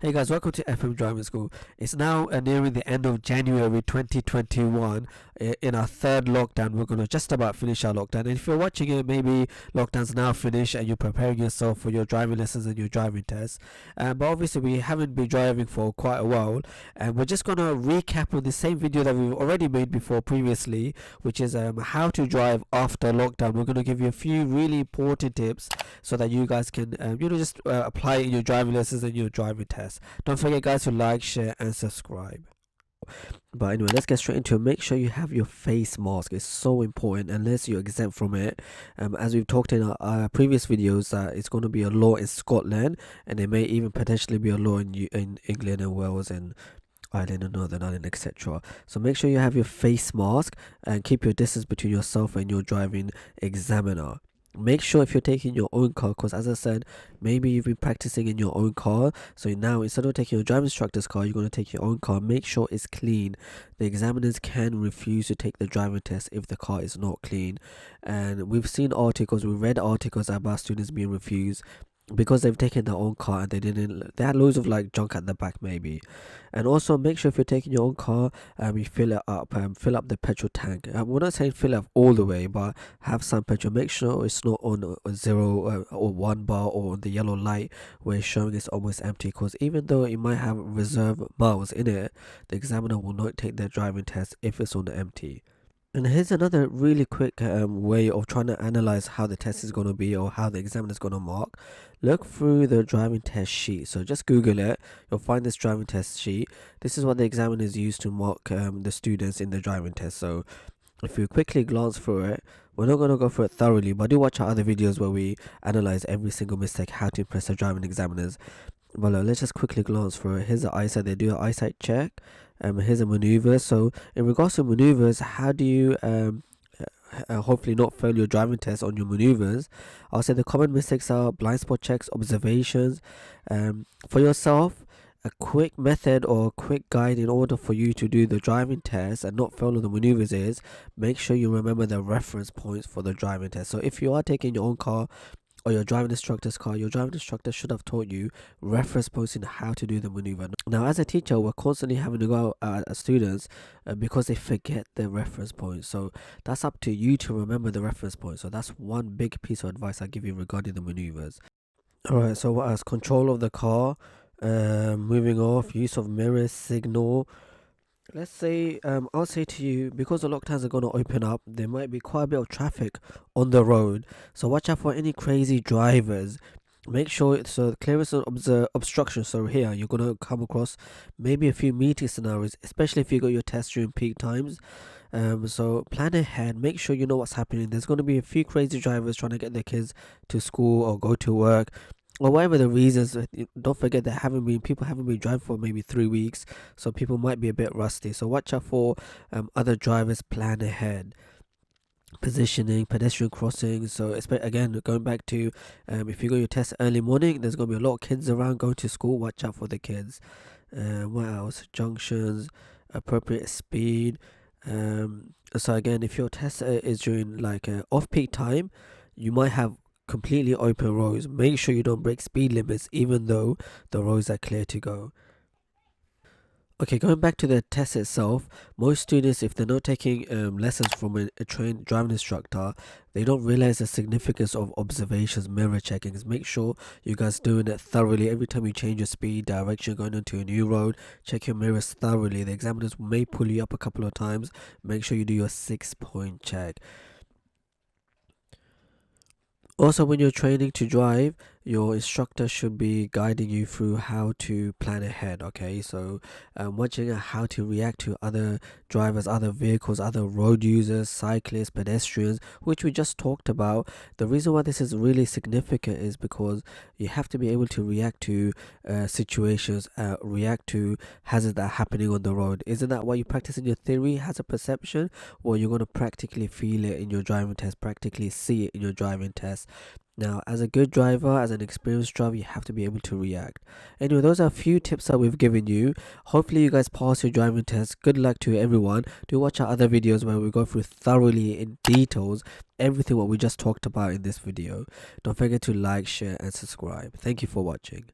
Hey guys, welcome to FM Driving School. It's now nearing the end of January 2021. In our third lockdown, we're going to just about finish our lockdown. And if you're watching it, maybe lockdown's now finished and you're preparing yourself for your driving lessons and your driving tests. But obviously, we haven't been driving for quite a while. And we're just going to recap on the same video that we've already made before previously, which is how to drive after lockdown. We're going to give you a few really important tips so that you guys can, just apply it in your driving lessons and your driving tests. Don't forget guys to like, share and subscribe. But anyway, let's get straight into it. Make sure you have your face mask. It's so important unless you're exempt from it. As we've talked in our previous videos, it's going to be a law in Scotland, and there may even potentially be a law in England and Wales and Ireland and Northern Ireland, etc. So make sure you have your face mask and keep your distance between yourself and your driving examiner. Make sure if you're taking your own car, because as I said, maybe you've been practicing in your own car, so now instead of taking your driving instructor's car, you're going to take your own car. Make sure it's clean. The examiners can refuse to take the driving test if the car is not clean, and we've read articles about students being refused because they've taken their own car and they had loads of like junk at the back maybe. And also make sure if you're taking your own car, you fill it up, fill up the petrol tank. We're not saying fill up all the way, but have some petrol. Make sure it's not on a 0 or 1 bar or on the yellow light where it's showing it's almost empty, because even though it might have reserve miles in it, the examiner will not take their driving test if it's on the empty. And here's another really quick way of trying to analyze how the test is going to be or how the examiner is going to mark. Look through the driving test sheet. So just Google it. You'll find this driving test sheet. This is what the examiners use to mark the students in the driving test. So if you quickly glance through it, we're not going to go through it thoroughly, but do watch our other videos where we analyze every single mistake, how to impress the driving examiners. Well, let's just quickly glance through it. Here's the eyesight. They do an eyesight check. Here's a maneuver. So in regards to maneuvers, how do you hopefully not fail your driving test on your maneuvers? I'll say the common mistakes are blind spot checks, observations. For yourself, a quick method or a quick guide in order for you to do the driving test and not fail on the maneuvers is make sure you remember the reference points for the driving test. So if you are taking your own car or your driving instructor's car, your driving instructor should have taught you reference points in how to do the maneuver. Now, as a teacher, we're constantly having to go at students because they forget their reference points. So that's up to you to remember the reference points. So that's one big piece of advice I give you regarding the maneuvers. Alright, so what else? Control of the car, moving off, use of mirrors, signal. Let's say, I'll say to you, because the lockdowns are going to open up, there might be quite a bit of traffic on the road. So watch out for any crazy drivers. Make sure, so clearance and obstruction. So here, you're going to come across maybe a few meeting scenarios, especially if you got your test during peak times. So plan ahead, make sure you know what's happening. There's going to be a few crazy drivers trying to get their kids to school or go to work, or whatever the reasons. Don't forget that people haven't been driving for maybe 3 weeks, so people might be a bit rusty. So watch out for other drivers. Plan ahead. Positioning, pedestrian crossings. So again, going back to if you got your test early morning, there's gonna be a lot of kids around going to school. Watch out for the kids. What else? Junctions, appropriate speed. So again, if your test is during like off-peak time, you might have completely open roads. Make sure you don't break speed limits even though the roads are clear to go. Okay, going back to the test itself, most students, if they're not taking lessons from a trained driving instructor, they don't realize the significance of observations, mirror checkings. Make sure you guys doing it thoroughly. Every time you change your speed, direction, going onto a new road, check your mirrors thoroughly. The examiners may pull you up a couple of times. Make sure you do your 6-point check. Also, when you're training to drive, your instructor should be guiding you through how to plan ahead. Okay, so watching how to react to other drivers, other vehicles, other road users, cyclists, pedestrians, which we just talked about. The reason why this is really significant is because you have to be able to react to situations, react to hazards that are happening on the road. Isn't that why you practice in your theory, hazard perception? Or you're going to practically feel it in your driving test, practically see it in your driving test. Now, as a good driver, as an experienced driver, you have to be able to react. Anyway, those are a few tips that we've given you. Hopefully, you guys pass your driving test. Good luck to everyone. Do watch our other videos where we go through thoroughly in details everything what we just talked about in this video. Don't forget to like, share, and subscribe. Thank you for watching.